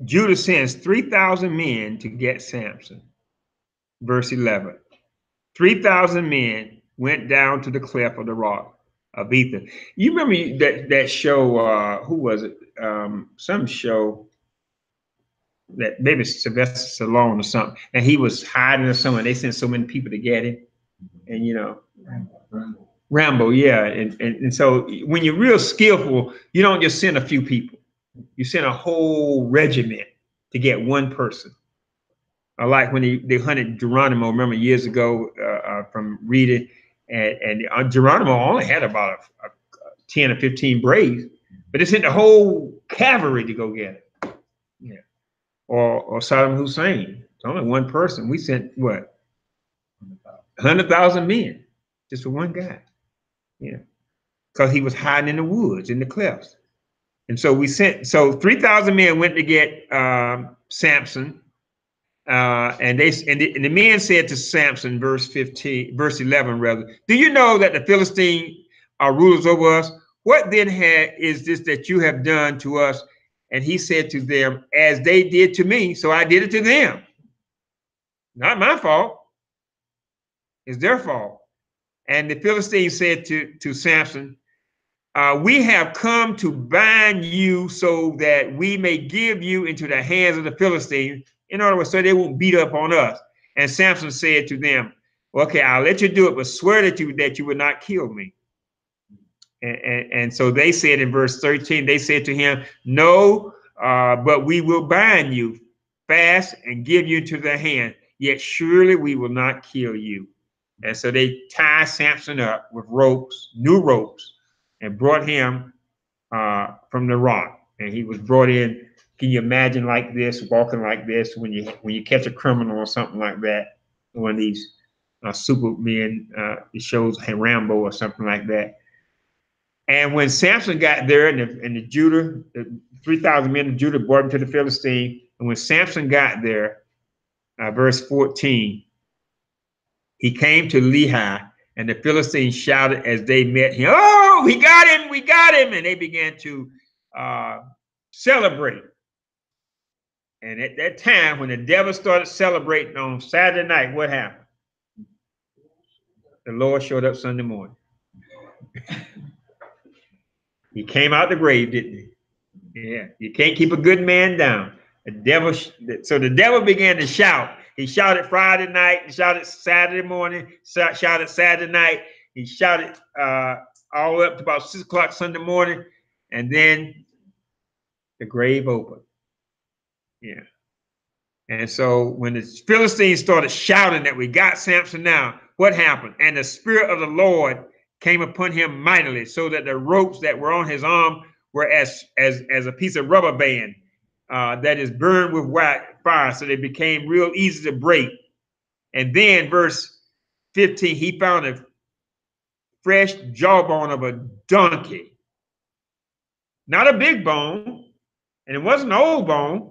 Judah sends 3,000 men to get Samson. Verse 11. 3,000 men went down to the cleft of the rock of Ethan. You remember that show, who was it? Some show that maybe Sylvester Stallone or something, and he was hiding or something. They sent so many people to get him, and you know, Rambo, yeah. And so when you're real skillful, you don't just send a few people. You send a whole regiment to get one person. Like when they hunted Geronimo, remember years ago from reading, and Geronimo only had about a 10 or 15 braves, but they sent the whole cavalry to go get it. Yeah. Or Saddam Hussein. It's only one person. We sent what? 100,000 men just for one guy. Yeah. Because he was hiding in the woods, in the clefts. And so 3,000 men went to get Samson. And the men said to Samson, verse 11, rather, do you know that the Philistines are rulers over us? What then is this that you have done to us? And he said to them, as they did to me, so I did it to them. Not my fault. It's their fault. And the Philistines said to Samson, we have come to bind you so that we may give you into the hands of the Philistines, in other words, so they won't beat up on us. And Samson said to them, okay, I'll let you do it, but swear that you would not kill me. And so they said in verse 13, they said to him, no, but we will bind you fast and give you into their hand, yet surely we will not kill you. And so they tied Samson up with ropes, new ropes, and brought him from the rock. And he was brought in. Can you imagine like this, walking like this when you catch a criminal or something like that? One of these Supermen, it shows Rambo or something like that. And when Samson got there, and the 3,000 men of Judah brought him to the Philistine. And when Samson got there, verse 14, he came to Lehi, and the Philistines shouted as they met him, oh, we got him, we got him. And they began to celebrate. And at that time, when the devil started celebrating on Saturday night, what happened? The Lord showed up Sunday morning. He came out the grave, didn't he? Yeah, you can't keep a good man down. So the devil began to shout. He shouted Friday night, he shouted Saturday morning, shouted Saturday night. He shouted all up to about 6 o'clock Sunday morning, and then the grave opened. Yeah. And so when the Philistines started shouting that we got Samson now, what happened? And the Spirit of the Lord came upon him mightily, so that the ropes that were on his arm were as a piece of rubber band that is burned with fire. So they became real easy to break. And then verse 15, he found a fresh jawbone of a donkey. Not a big bone, and it wasn't an old bone,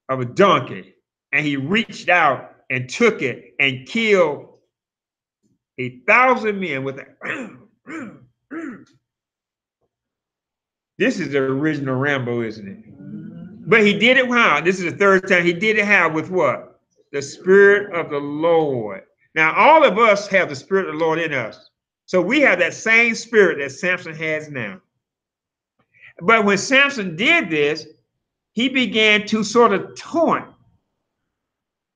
of a donkey. And he reached out and took it and killed 1,000 men with it. This is the original Rambo, isn't it? But he did it how? This is the third time. He did it how? With what? The Spirit of the Lord. Now, all of us have the Spirit of the Lord in us. So we have that same spirit that Samson has now. But when Samson did this, he began to sort of taunt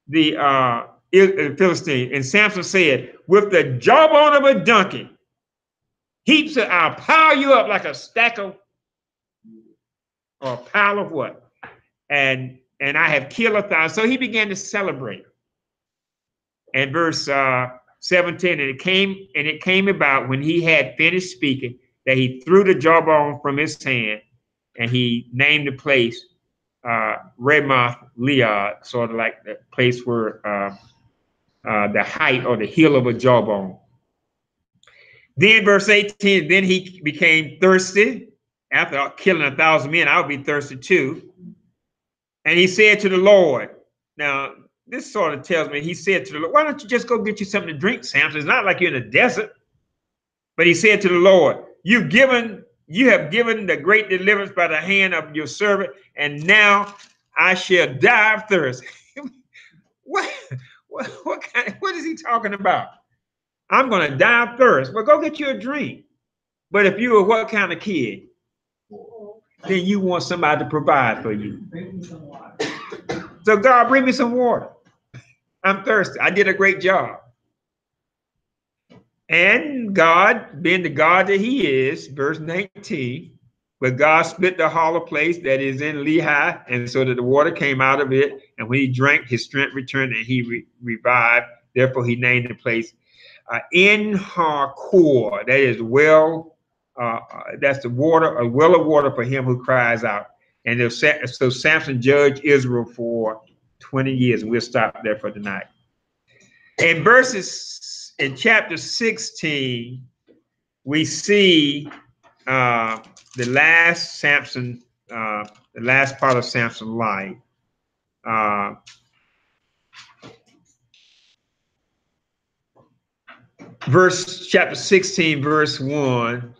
the Philistine. And Samson said, with the jawbone of a donkey, heaps of, I'll pile you up like a stack of, or a pile of what? And I have killed 1,000. So he began to celebrate. And verse 17, and it came about when he had finished speaking that he threw the jawbone from his hand, and he named the place Ramoth Gilead, sort of like the place where the height or the heel of a jawbone. Then verse 18, then he became thirsty. After killing 1,000 men, I'll be thirsty too. And he said to the Lord, now this sort of tells me, he said to the Lord, why don't you just go get you something to drink, Samson? It's not like you're in a desert. But he said to the Lord, you have given the great deliverance by the hand of your servant, and now I shall die of thirst. what is he talking about? I'm going to die of thirst. Well, go get you a drink. But if you are what kind of kid? Then you want somebody to provide for you. So God, bring me some water. I'm thirsty. I did a great job. And God, being the God that he is, verse 19, but God split the hollow place that is in Lehi, and so that the water came out of it. And when he drank, his strength returned, and he revived. Therefore, he named the place En-Hakkore. That is well. That's the water, a well of water for him who cries out. And so Samson judged Israel for 20 years. And we'll stop there for tonight. In chapter 16, we see the last part of Samson's life. Chapter 16, verse 1.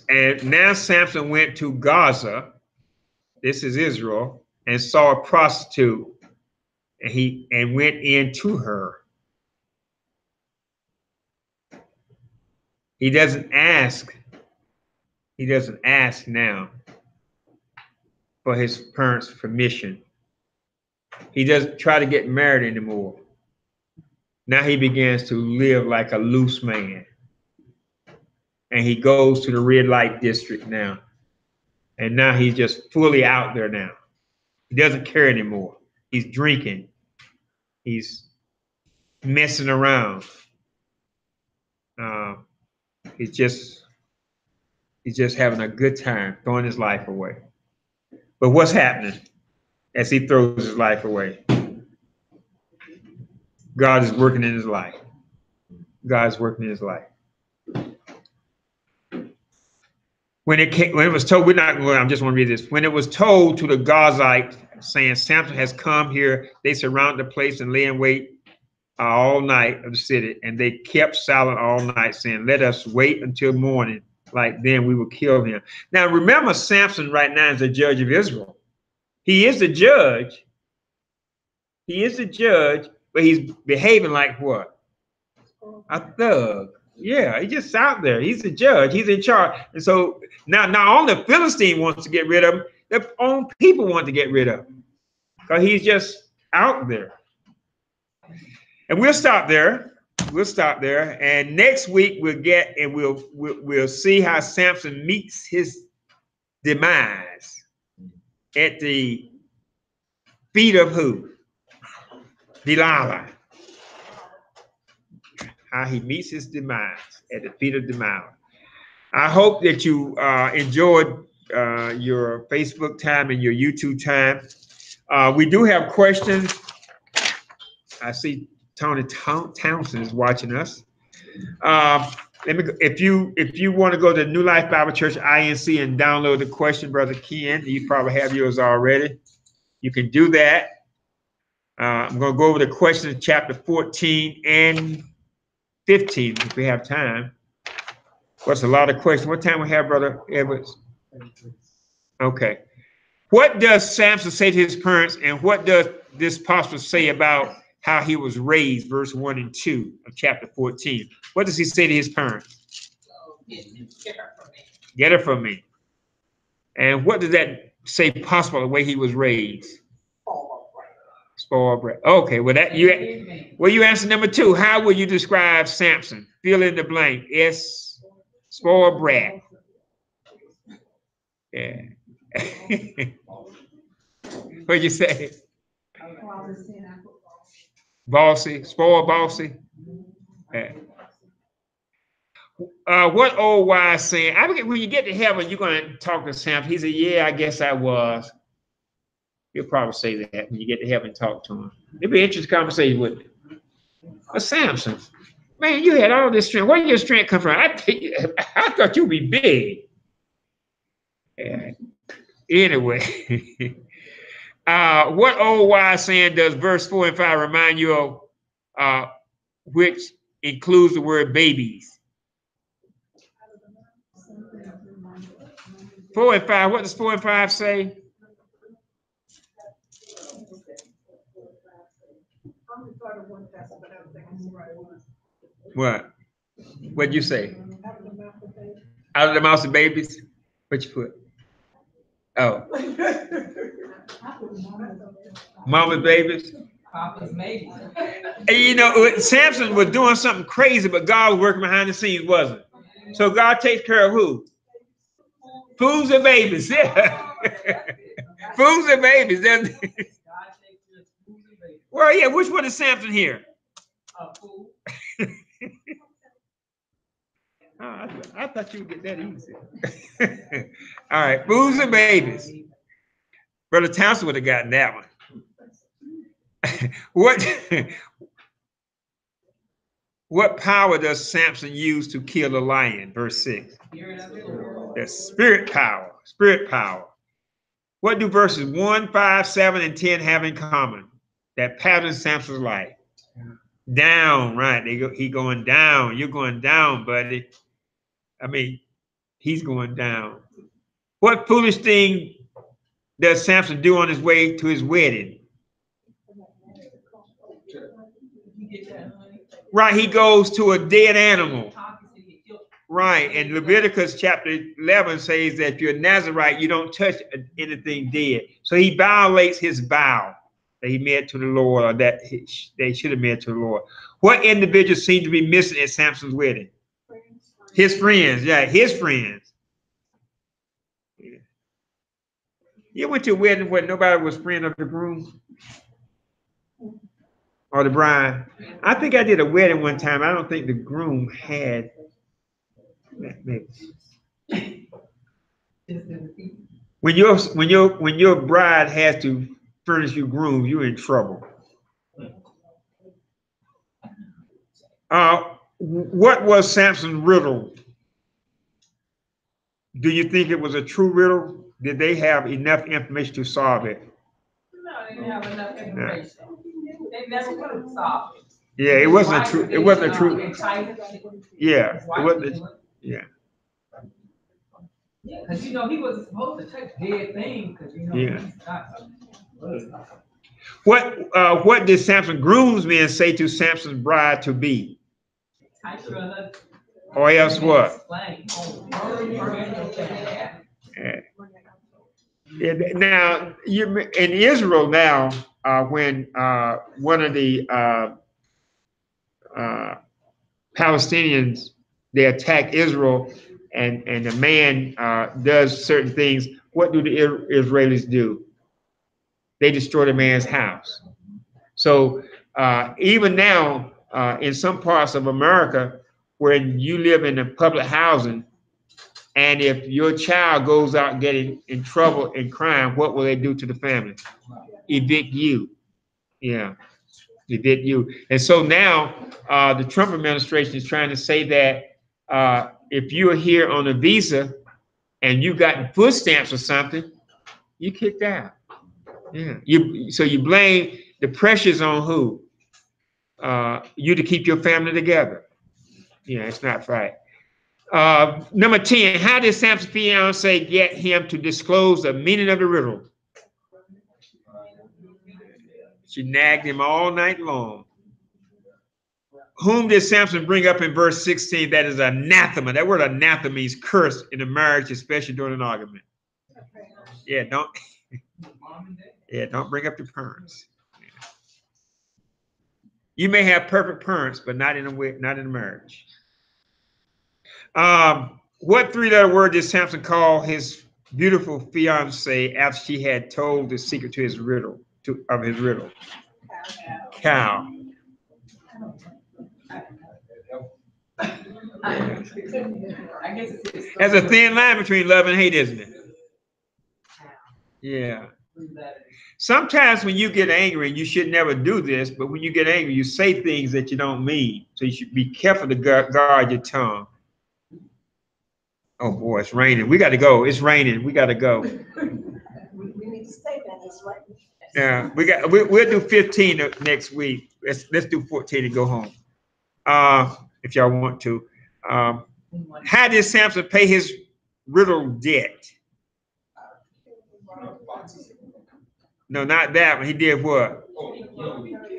And now Samson went to Gaza, this is Israel, and saw a prostitute, and went into her. He doesn't ask now for his parents' permission. He doesn't try to get married anymore. Now he begins to live like a loose man. And he goes to the red light district now. And now he's just fully out there now. He doesn't care anymore. He's drinking. He's messing around. He's just having a good time, throwing his life away. But what's happening as he throws his life away? God is working in his life. God is working in his life. When it was told, I'm just want to read this. When it was told to the Gazites, saying, Samson has come here, they surrounded the place and lay in wait all night of the city. And they kept silent all night, saying, let us wait until morning. Like then we will kill him. Now, remember, Samson right now is the judge of Israel. He is the judge. He is the judge, but he's behaving like what? A thug. Yeah, he's just out there. He's the judge. He's in charge. And so now not only the Philistine wants to get rid of him, their own people want to get rid of him. Because he's just out there. And we'll stop there. We'll stop there. And next week we'll see how Samson meets his demise at the feet of who? Delilah. How he meets his demise at the feet of Delilah. I hope that you enjoyed your Facebook time and your YouTube time. We do have questions. I see Tony Townsend is watching us. If you want to go to New Life Bible Church INC and download the question, Brother Ken, you probably have yours already. You can do that. I'm going to go over the questions, chapter 14 and 15, if we have time. What's a lot of questions? What time we have, Brother Edwards? Okay. What does Samson say to his parents, and what does this apostle say about how he was raised, verse 1 and 2 of chapter 14? What does he say to his parents? Get her from me. And what does that say possible the way he was raised? Spoiled brat. Okay, well you answer number 2. How will you describe Samson? Fill in the blank. S. Spoiled brat. Yeah. What'd you say? Bossy, spoiled bossy. Yeah. What old wise saying? I forget, when you get to heaven, you're going to talk to Samson. He said, yeah, I guess I was. He'll probably say that when you get to heaven and talk to him. It'd be an interesting conversation with him. But Samson, Man, you had all this strength. Where did your strength come from? I thought you'd be big. Yeah. Anyway, what old wise saying does verse 4 and 5 remind you of, which includes the word babies? 4 and 5. What does 4 and 5 say? What? What'd you say? Out of the mouths of babies? What you put? Oh. Mama's babies? Papa's babies. And you know, Samson was doing something crazy, but God was working behind the scenes, wasn't it? So God takes care of who? Fools and babies. Yeah. Fools and babies. Well, yeah, which one is Samson here? Fool. Oh, I thought you would get that easy. All right, fools and babies. Brother Townsend would have gotten that one. What power does Samson use to kill the lion? Verse 6. The spirit power. Spirit power. What do verses 1, 5, 7, and 10 have in common that patterns Samson's life? Down, right? He going down. You're going down, buddy. I mean, he's going down. What foolish thing does Samson do on his way to his wedding? Right, he goes to a dead animal. Right, and Leviticus chapter 11 says that if you're a Nazarite, you don't touch anything dead. So he violates his vow that he made to the Lord, or that they should have made to the Lord. What individual seemed to be missing at Samson's wedding? His friends, yeah, his friends. Yeah. You went to a wedding where nobody was friend of the groom or the bride. I think I did a wedding one time. I don't think the groom had. Maybe. When your bride has to furnish you groom, you're in trouble. What was Samson's riddle? Do you think it was a true riddle? Did they have enough information to solve it? No, they didn't have enough information. No. They never would have solved it. Yeah, it wasn't a true. It wasn't a true. Yeah, it wasn't. Yeah. Yeah, because he wasn't supposed to touch dead things. Yeah. What did Samson's groomsmen say to Samson's bride to be? Or else what? Yeah. Now you in Israel now, when one of the Palestinians, they attack Israel, and a man does certain things. What do the Israelis do? They destroy the man's house. So even now, in some parts of America, when you live in the public housing, and if your child goes out getting in trouble and crime, what will they do to the family? Evict you. Yeah, evict you. And so now the Trump administration is trying to say that if you're here on a visa and you've gotten food stamps or something, you kicked out. Yeah. So you blame the pressures on who? You to keep your family together. Yeah, it's not right. Number 10, how did Samson's fiance get him to disclose the meaning of the riddle? She nagged him all night long. Whom did Samson bring up in verse 16? That is anathema. That word anathema means curse in a marriage, especially during an argument. Yeah, don't bring up your parents. Yeah. You may have perfect parents, but not in a marriage. What three-letter word did Samson call his beautiful fiancée after she had told the secret to his riddle? Cow. There's a thin line between love and hate, isn't it? Yeah. Sometimes when you get angry, and you should never do this, but when you get angry, you say things that you don't mean. So you should be careful to guard your tongue. Oh boy, it's raining. We got to go. It's raining. We got to go. We need to stay there. That's right. Yeah, we'll do 15 next week. Let's do 14 and go home. If y'all want to. How did Samson pay his riddle debt? No, not that one. He did what?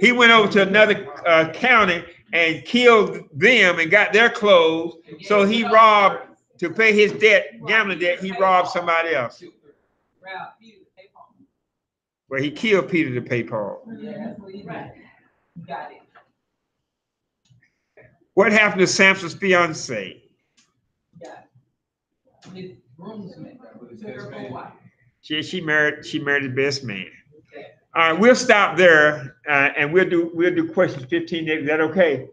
He went over to another county and killed them and got their clothes. So he robbed, to pay his debt, gambling debt, he robbed somebody else. Well, he killed Peter to pay Paul. What happened to Samson's fiance? She married the best man. All right, we'll stop there, and we'll do questions 15 next. Is that okay?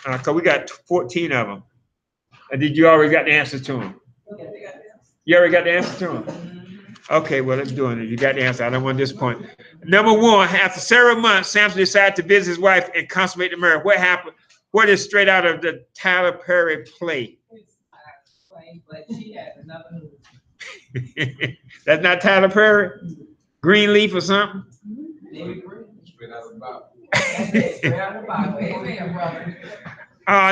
Because we got 14 of them. Did you already got the answers to them? You already got the answer to them? Okay, well, let's do it. You got the answer. I don't want to disappoint. Number one, after several months, Samson decided to visit his wife and consummate the marriage. What happened? What is straight out of the Tyler Perry play? But she had another. That's not Tyler Perry? Greenleaf or something? Straight out of the Bible. Amen, brother.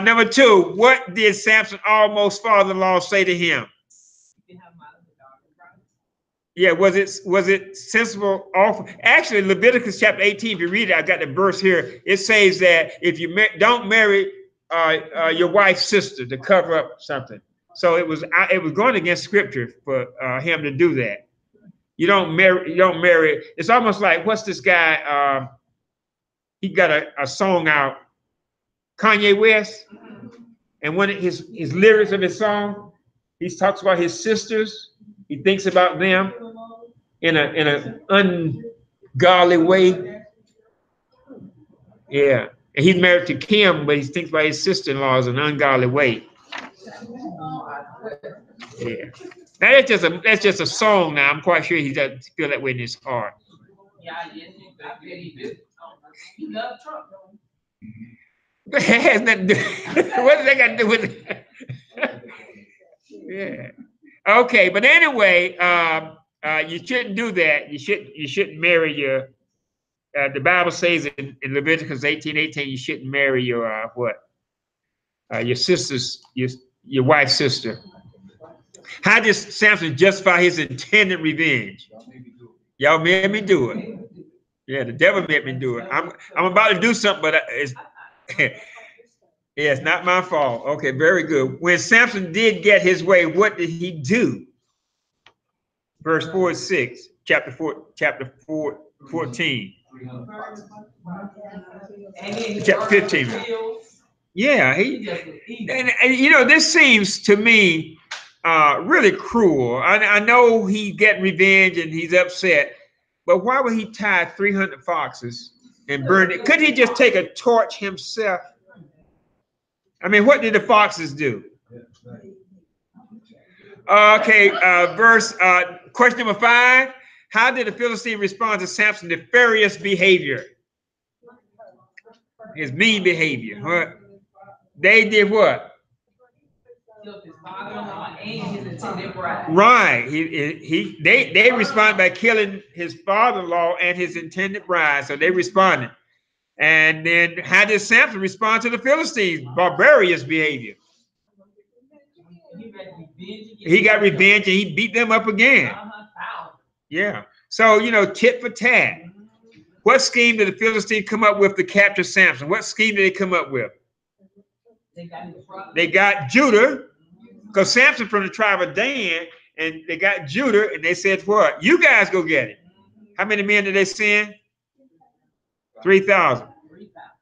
Number two, what did Samson's almost father-in-law say to him? Yeah, was it sensible offer? Actually, Leviticus chapter 18, if you read it, I got the verse here. It says that if you don't marry your wife's sister to cover up something. So it was going against scripture for him to do that. You don't marry. It's almost like, what's this guy? He got a song out, Kanye West, and one of his lyrics of his song, he talks about his sisters. He thinks about them in an ungodly way. Yeah, and he's married to Kim, but he thinks about his sister-in-law in an ungodly way. Yeah, now that's just a song. Now I'm quite sure he doesn't feel that way in his heart. Yeah, I bet he did. He loved Trump. It has nothing to do. What does that got to do with it? Yeah. Okay, but anyway, you shouldn't do that. You shouldn't marry your. The Bible says in Leviticus 18:18, you shouldn't marry your your sister's your wife's sister. How did Samson justify his intended revenge? Y'all made me do it. Yeah, the devil made me do it. I'm about to do something, but it's yeah, it's not my fault. Okay, very good. When Samson did get his way, what did he do? Verse 4 and 6, chapter 4, 14. Chapter 15. Yeah, and this seems to me really cruel. I know he's getting revenge and he's upset, but why would he tie 300 foxes and burn it? Couldn't he just take a torch himself? I mean, what did the foxes do? Okay, question number 5. How did the Philistine respond to Samson's nefarious behavior? His mean behavior. What? They did what? Killed his father-in-law and his intended bride. Right. They responded by killing his father-in-law and his intended bride. So they responded. And then how did Samson respond to the Philistines' barbarous behavior? He got revenge and he beat them up again. Yeah. So, tit for tat. What scheme did the Philistines come up with to capture Samson? What scheme did they come up with? They got Judah, because Samson from the tribe of Dan, and they got Judah, and they said, what? You guys go get it. How many men did they send? 3,000.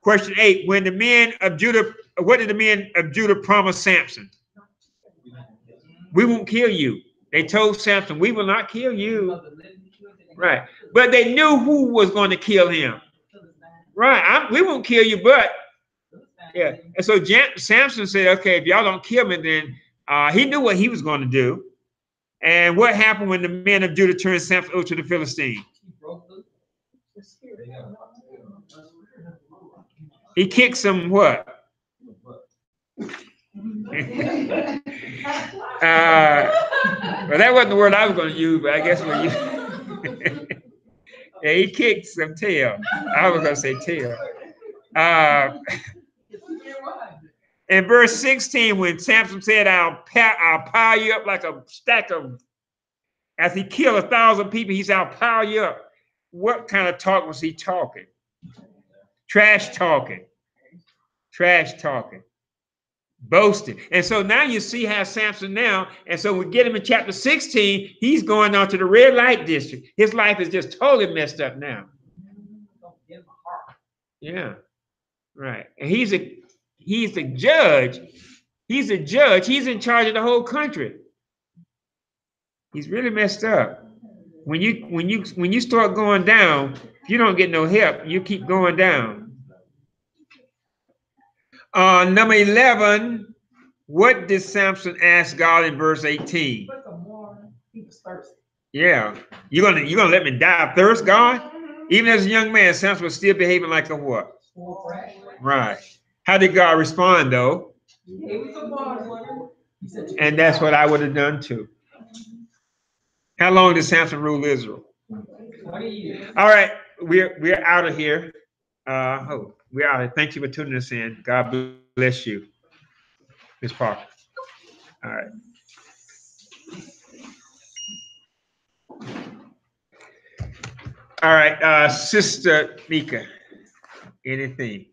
Question 8. When the men of Judah, what did the men of Judah promise Samson? We won't kill you. They told Samson, we will not kill you. Right. But they knew who was going to kill him. Right. We won't kill you, but yeah. And so Samson said, okay, if y'all don't kill me, then he knew what he was going to do. And what happened when the men of Judah turned Samson over to the Philistines? He kicked some what? Well, that wasn't the word I was going to use, but I guess we'll use. Yeah, he kicked some tail. I was going to say tail. In verse 16, when Samson said, I'll pile you up like a stack of, as he killed 1,000 people, he said, I'll pile you up. What kind of talk was he talking? Trash talking. Trash talking. Boasting. And so now you see how Samson now, and so we get him in chapter 16, he's going on to the red light district. His life is just totally messed up now. Yeah, right. And he's a judge. He's a judge. He's in charge of the whole country. He's really messed up. When you start going down, if you don't get no help, you keep going down. Number 11, what did Samson ask God in verse 18? Yeah, you're gonna let me die of thirst, God? Even as a young man, Samson was still behaving like a what? Right. How did God respond though? And that's what I would have done too. How long did Samson rule Israel? 20 years. All right, we're out of here. We're out of here. Thank you for tuning us in. God bless you, Ms. Parker. All right. All right, Sister Mika, anything?